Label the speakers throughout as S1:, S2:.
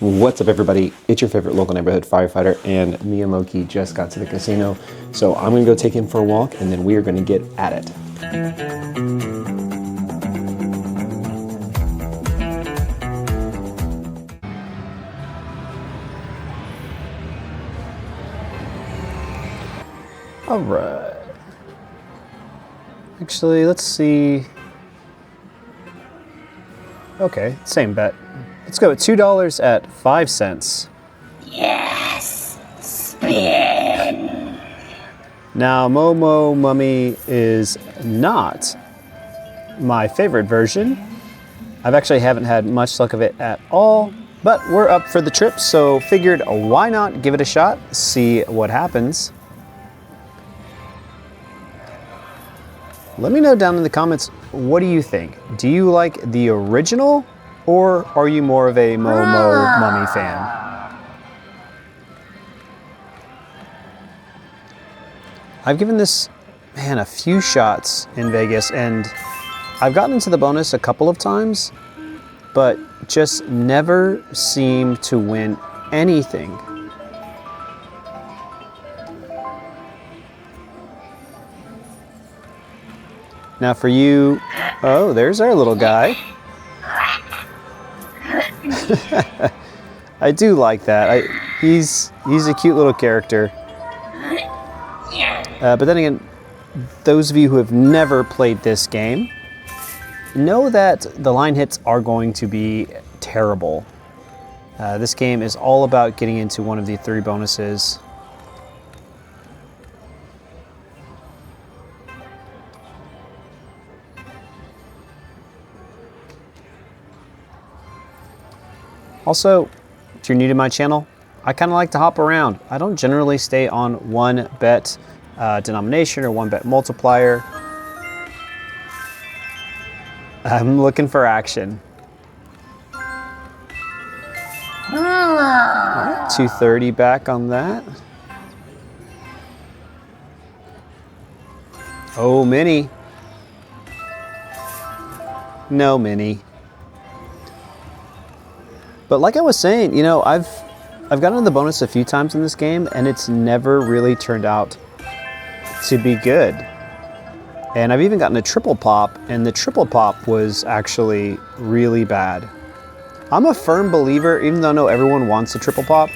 S1: What's up, everybody? It's your favorite local neighborhood firefighter, and Miyamoki just got to the casino, so I'm gonna go take him for a walk, and then we are gonna get at it. All right. Actually, let's see. Okay, same bet. Let's go with $2 at 5 cents.
S2: Yes, spin.
S1: Now, Momo Mummy is not my favorite version. I've actually haven't had much luck of it at all, but we're up for the trip, so figured why not give it a shot, see what happens. Let me know down in the comments, what do you think? Do you like the original, or are you more of a Momo Mummy fan? I've given this, man, a few shots in Vegas, and I've gotten into the bonus a couple of times, but just never seem to win anything. Now for you, oh, there's our little guy. I do like that. He's a cute little character. But then again, those of you who have never played this game know that the line hits are going to be terrible. This game is all about getting into one of the 3 bonuses. Also, if you're new to my channel, I kind of like to hop around. I don't generally stay on one bet denomination or one bet multiplier. I'm looking for action. All right, 230 back on that. Oh, mini. No mini. But like I was saying, you know, I've gotten in the bonus a few times in this game, and it's never really turned out to be good. And I've even gotten a triple pop, and the triple pop was actually really bad. I'm a firm believer, even though I know everyone wants a triple pop.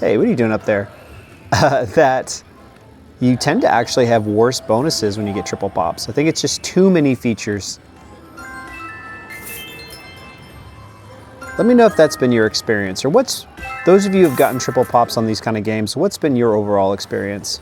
S1: Hey, what are you doing up there? That you tend to actually have worse bonuses when you get triple pops. I think it's just too many features. Let me know if that's been your experience, or those of you who've gotten triple pops on these kind of games, what's been your overall experience?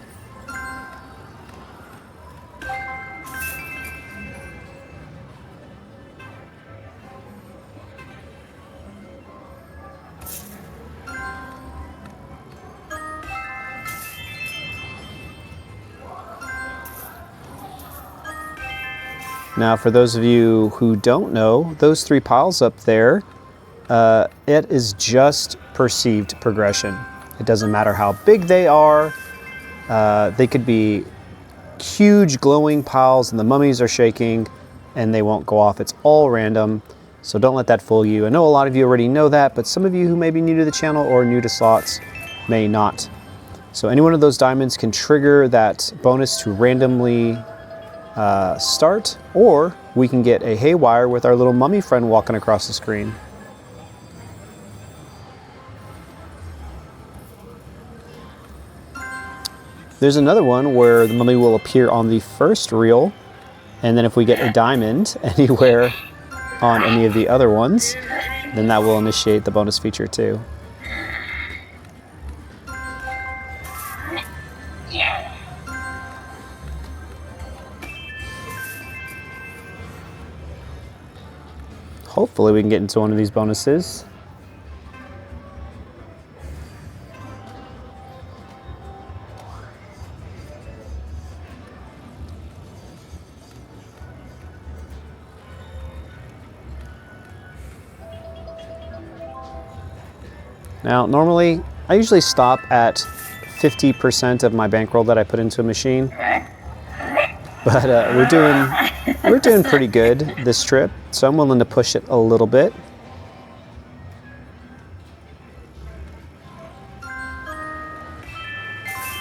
S1: Now, for those of you who don't know, those 3 piles up there, it is just perceived progression. It doesn't matter how big they are. They could be huge glowing piles and the mummies are shaking and they won't go off. It's all random, so don't let that fool you. I know a lot of you already know that, but some of you who may be new to the channel or new to slots may not. So any one of those diamonds can trigger that bonus to randomly start, or we can get a haywire with our little mummy friend walking across the screen. There's another one where the mummy will appear on the first reel, and then if we get a diamond anywhere on any of the other ones, then that will initiate the bonus feature too. Hopefully we can get into one of these bonuses. Now, normally, I usually stop at 50% of my bankroll that I put into a machine, but we're doing pretty good this trip, so I'm willing to push it a little bit.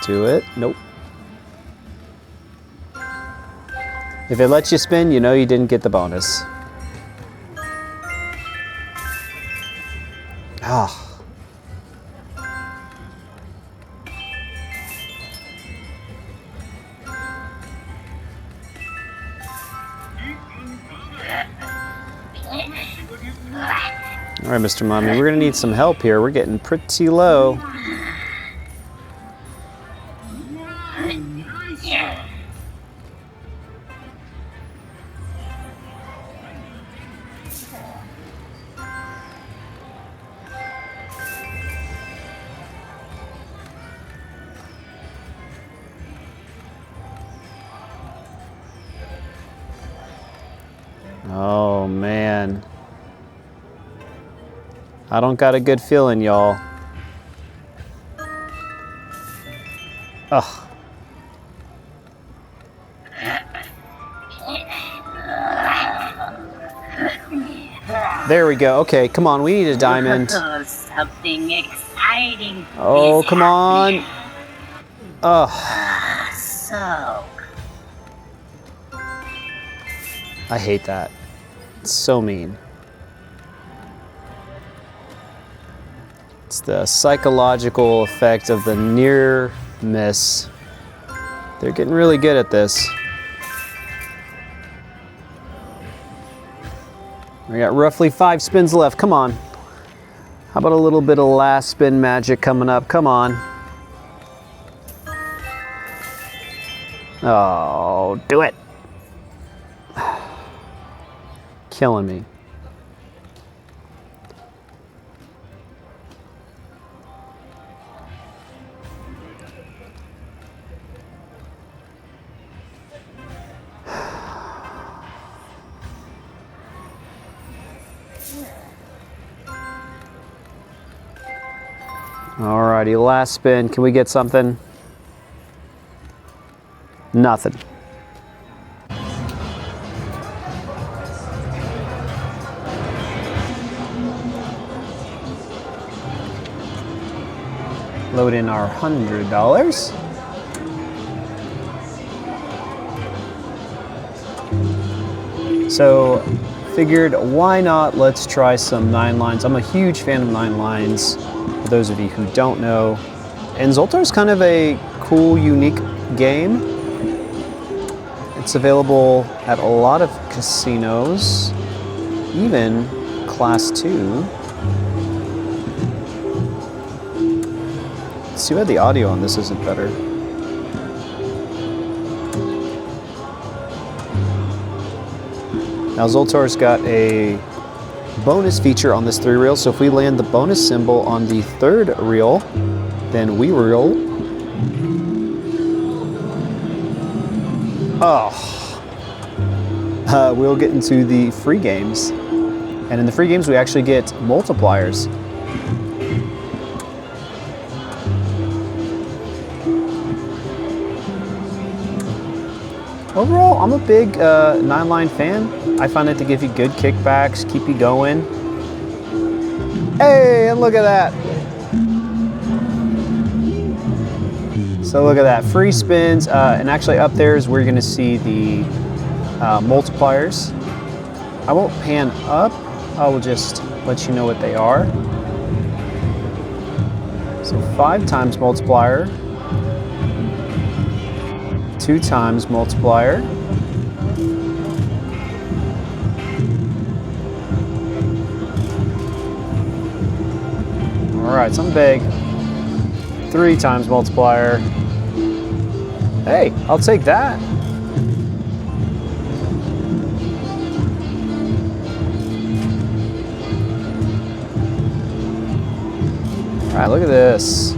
S1: Do it. Nope. If it lets you spin, you know you didn't get the bonus. Ah. All right, Mr. Mummy, we're gonna need some help here. We're getting pretty low. Oh, man. I don't got a good feeling, y'all. Ugh. There we go. Okay, come on. We need a diamond.
S2: Something exciting.
S1: Oh, come on. Ugh.
S2: So.
S1: I hate that. It's so mean. It's the psychological effect of the near miss. They're getting really good at this. We got roughly 5 spins left. Come on. How about a little bit of last spin magic coming up? Come on. Oh, do it. Killing me. Alrighty, last spin. Can we get something? Nothing. Load in our $100. So, figured why not, let's try some 9 lines. I'm a huge fan of 9 lines, for those of you who don't know. And Zoltar's kind of a cool, unique game. It's available at a lot of casinos, even Class 2. Let's see why the audio on this isn't better. Now Zoltar's got a bonus feature on this 3 reel, so if we land the bonus symbol on the 3rd reel, then we reel. We'll get into the free games. And in the free games, we actually get multipliers. Overall, I'm a big 9-line fan. I find it to give you good kickbacks, keep you going. Hey, and look at that. So look at that, free spins, and actually up there is where you're gonna see the multipliers. I won't pan up, I will just let you know what they are. So 5 times multiplier, 2 times multiplier, all right, something big, 3 times multiplier. Hey, I'll take that. All right, look at this.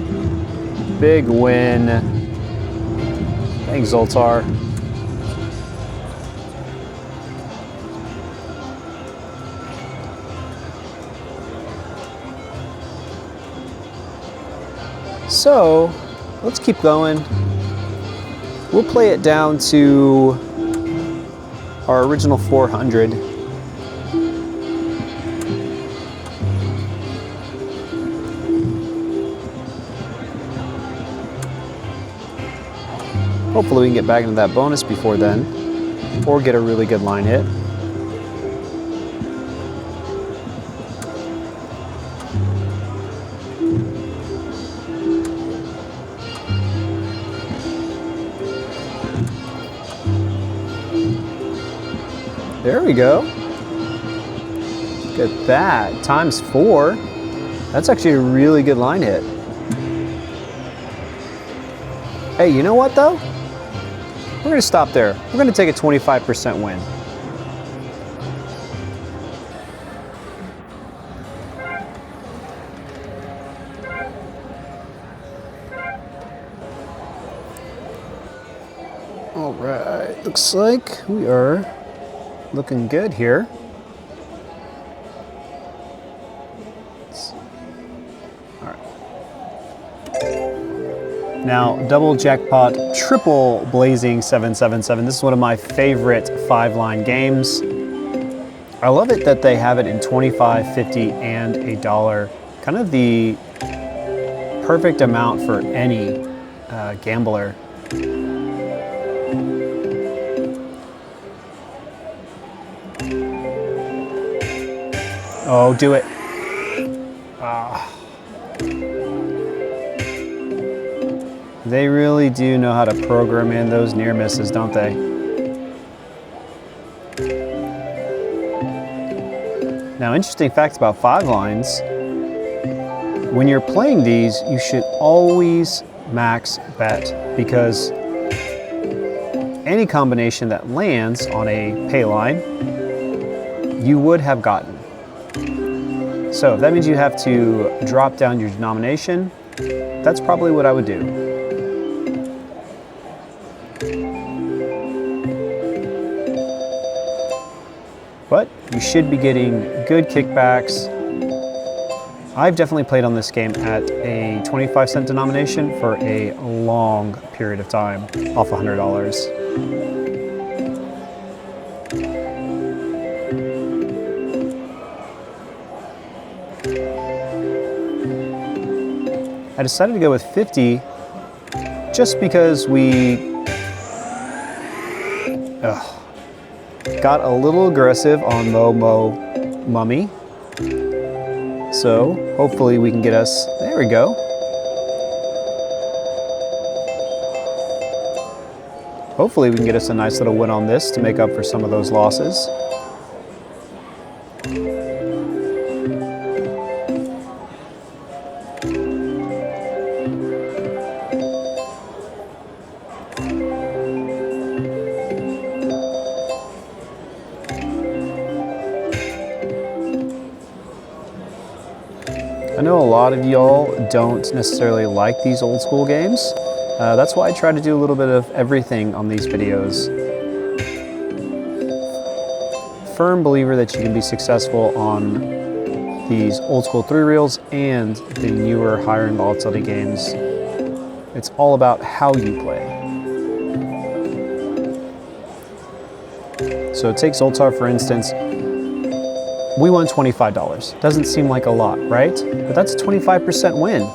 S1: Big win. Thanks, Zoltar. So, let's keep going. We'll play it down to our original 400. Hopefully we can get back into that bonus before then, or get a really good line hit. There we go. Look at that, times 4. That's actually a really good line hit. Hey, you know what though? We're gonna stop there. We're gonna take a 25% win. All right, looks like we are looking good here. Now, double jackpot, triple blazing 777. This is one of my favorite 5-line games. I love it that they have it in 25, 50, and $1. Kind of the perfect amount for any gambler. Oh, do it. They really do know how to program in those near misses, don't they? Now, interesting facts about 5 lines. When you're playing these, you should always max bet, because any combination that lands on a pay line, you would have gotten. So if that means you have to drop down your denomination, that's probably what I would do. But you should be getting good kickbacks. I've definitely played on this game at a 25-cent denomination for a long period of time, off $100. I decided to go with 50 just because we got a little aggressive on Momo Mummy. So hopefully we can get us, there we go. Hopefully we can get us a nice little win on this to make up for some of those losses. I know a lot of y'all don't necessarily like these old school games. That's why I try to do a little bit of everything on these videos. Firm believer that you can be successful on these old school 3-reels and the newer higher in volatility games. It's all about how you play. So take Zoltar for instance. We won $25. Doesn't seem like a lot, right? But that's a 25% win.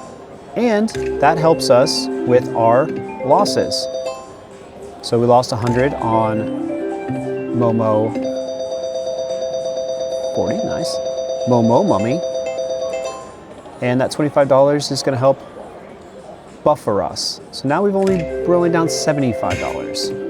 S1: And that helps us with our losses. So we lost 100 on Momo 40, nice. Momo Mummy. And that $25 is gonna help buffer us. So now we're only down $75.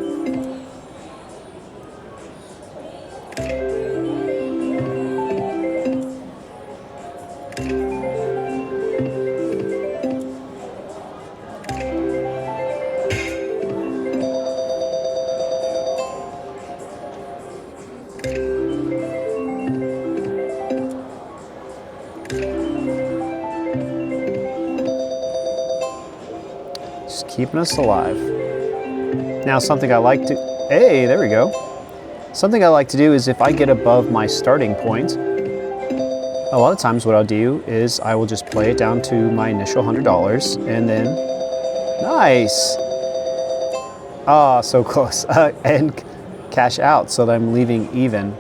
S1: Just keeping us alive. Now something I like to, hey, there we go. Something I like to do is if I get above my starting point, a lot of times what I'll do is I will just play it down to my initial $100 and then, nice. Ah, so close. And cash out so that I'm leaving even.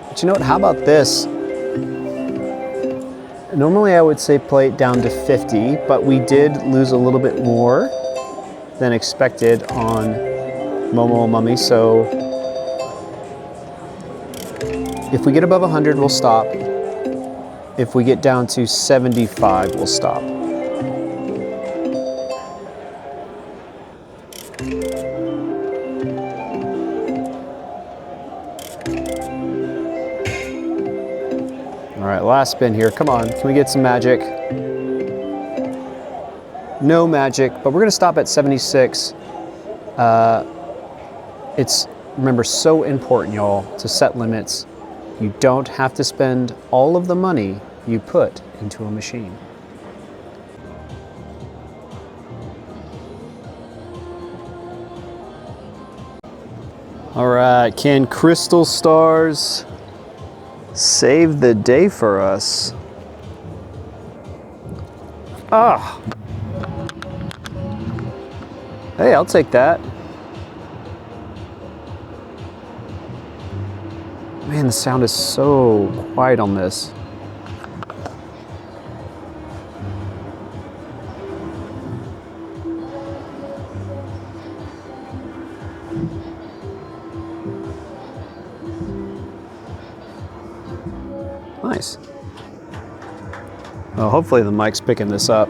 S1: But you know what, how about this? Normally I would say play it down to 50, but we did lose a little bit more than expected on Momo Mummy, so if we get above 100, we'll stop. If we get down to 75, we'll stop. All right, last spin here. Come on, can we get some magic? No magic, but we're gonna stop at 76. It's, remember, so important, y'all, to set limits. You don't have to spend all of the money you put into a machine. All right, can Crystal Stars save the day for us? Ah. Hey, I'll take that. Man, the sound is so quiet on this. Nice. Well, hopefully the mic's picking this up.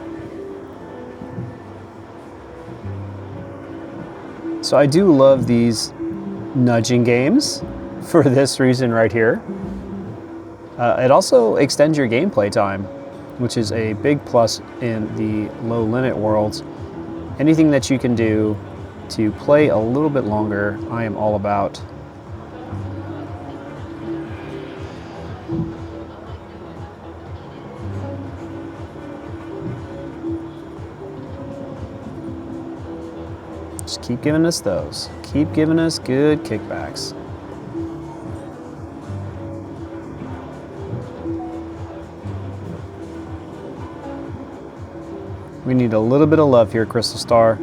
S1: So I do love these nudging games for this reason right here. It also extends your gameplay time, which is a big plus in the low limit worlds. Anything that you can do to play a little bit longer, I am all about. Just keep giving us those. Keep giving us good kickbacks. We need a little bit of love here, Crystal Star.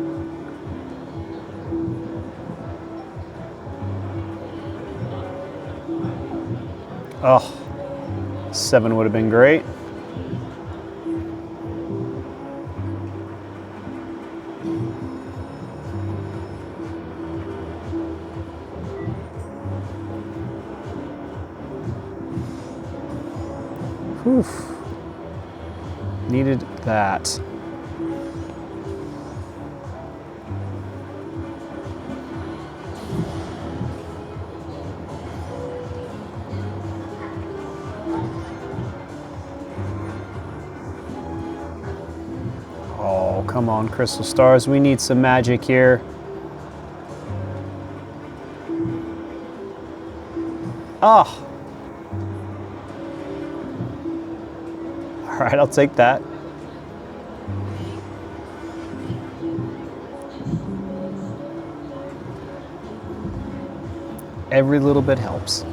S1: Oh, 7 would have been great. Whew. Needed that. Oh, come on, Crystal Stars. We need some magic here. Oh. All right, I'll take that. Every little bit helps.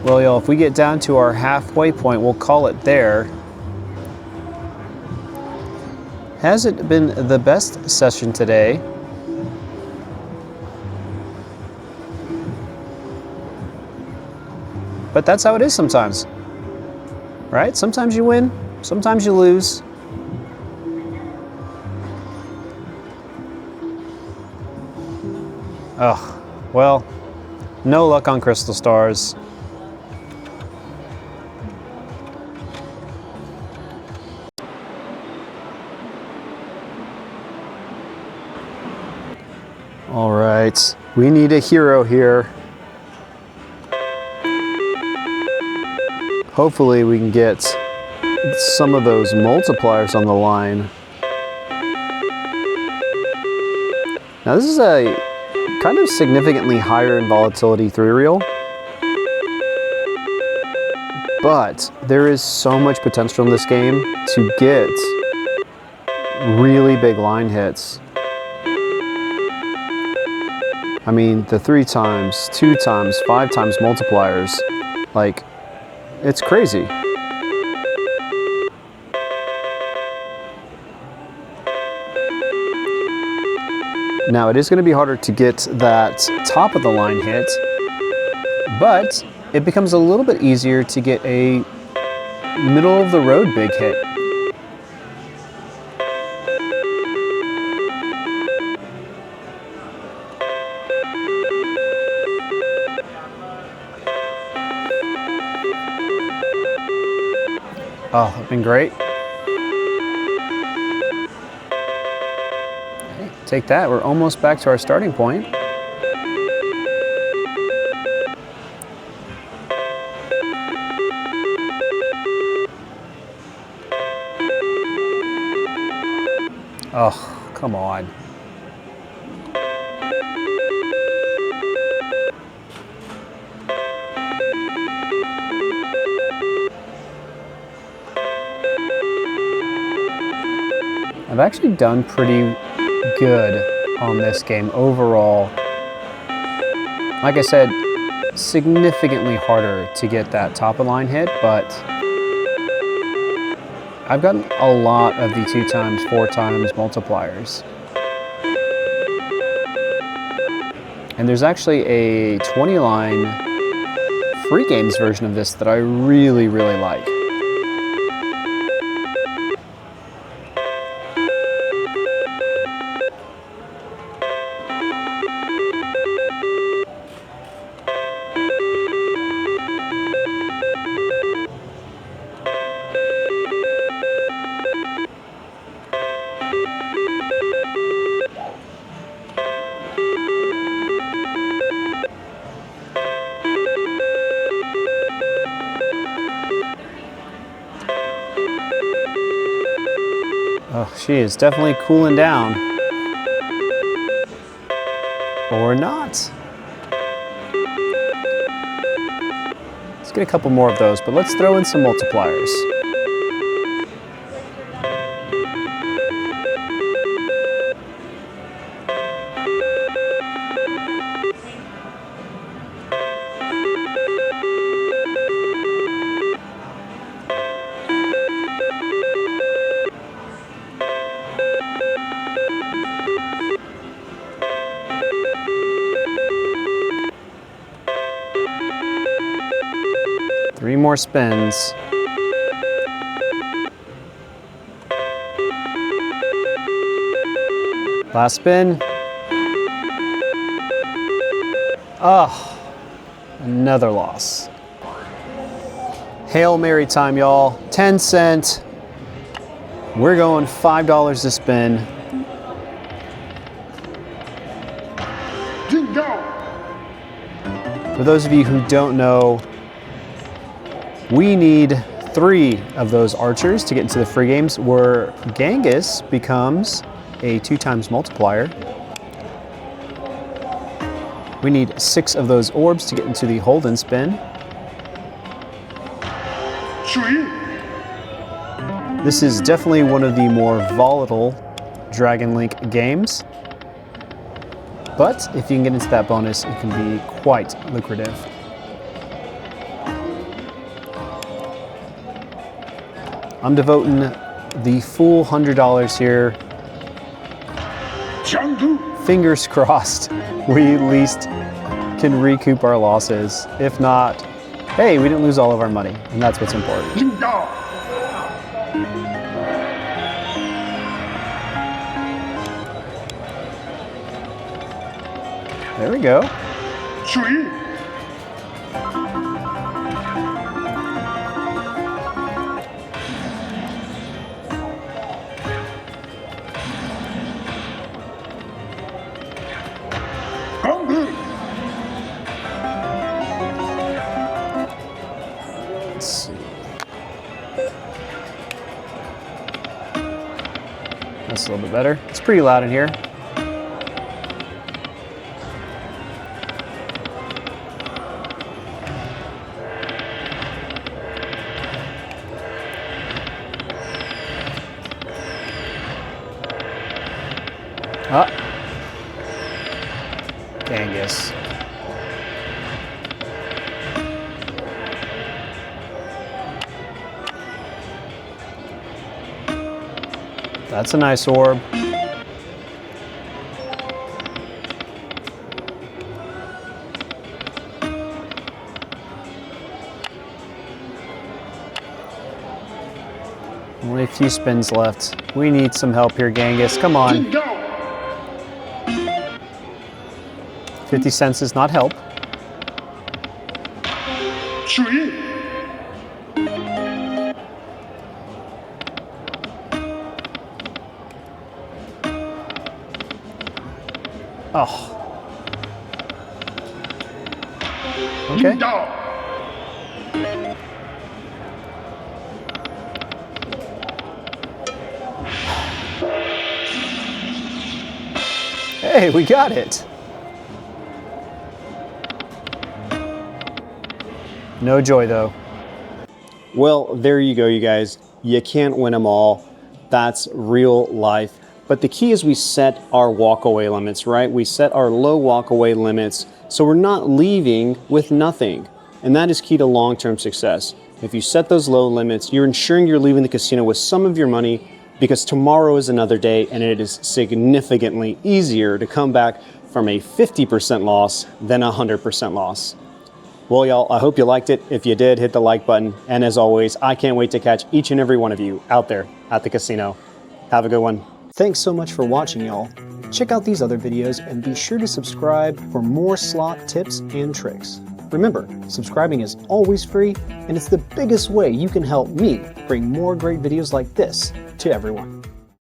S1: Well, y'all, if we get down to our halfway point, we'll call it there. Hasn't been the best session today. But that's how it is sometimes, right? Sometimes you win, sometimes you lose. Oh, well, no luck on Crystal Stars. All right, we need a hero here. Hopefully we can get some of those multipliers on the line. Now this is a kind of significantly higher in volatility 3-reel, but there is so much potential in this game to get really big line hits. I mean, the 3 times, 2 times, 5 times multipliers, like, it's crazy. Now, it is going to be harder to get that top of the line hit, but it becomes a little bit easier to get a middle of the road big hit. Oh, it's been great. Okay, take that. We're almost back to our starting point. Oh, come on. I've actually done pretty good on this game overall. Like I said, significantly harder to get that top of line hit, but I've gotten a lot of the 2 times, 4 times multipliers. And there's actually a 20 line free games version of this that I really, really like. Oh, she is definitely cooling down. Or not. Let's get a couple more of those, but let's throw in some multipliers. Three more spins. Last spin. Oh, another loss. Hail Mary time, y'all. 10 cent. We're going $5 to spin. For those of you who don't know, we need 3 of those archers to get into the free games, where Genghis becomes a 2 times multiplier. We need 6 of those orbs to get into the hold and spin. This is definitely one of the more volatile Dragon Link games, but if you can get into that bonus, it can be quite lucrative. I'm devoting the full $100 here. Fingers crossed we at least can recoup our losses. If not, hey, we didn't lose all of our money, and that's what's important. There we go. Let's see. That's a little bit better. It's pretty loud in here. Genghis. That's a nice orb. Only a few spins left. We need some help here, Genghis. Come on. 50 cents does not help. Oh. Okay. Hey, we got it. No joy though. Well, there you go, you guys. You can't win them all. That's real life. But the key is we set our walkaway limits, right? We set our low walkaway limits so we're not leaving with nothing. And that is key to long-term success. If you set those low limits, you're ensuring you're leaving the casino with some of your money, because tomorrow is another day and it is significantly easier to come back from a 50% loss than a 100% loss. Well, y'all, I hope you liked it. If you did, hit the like button. And as always, I can't wait to catch each and every one of you out there at the casino. Have a good one. Thanks so much for watching, y'all. Check out these other videos and be sure to subscribe for more slot tips and tricks. Remember, subscribing is always free, and it's the biggest way you can help me bring more great videos like this to everyone.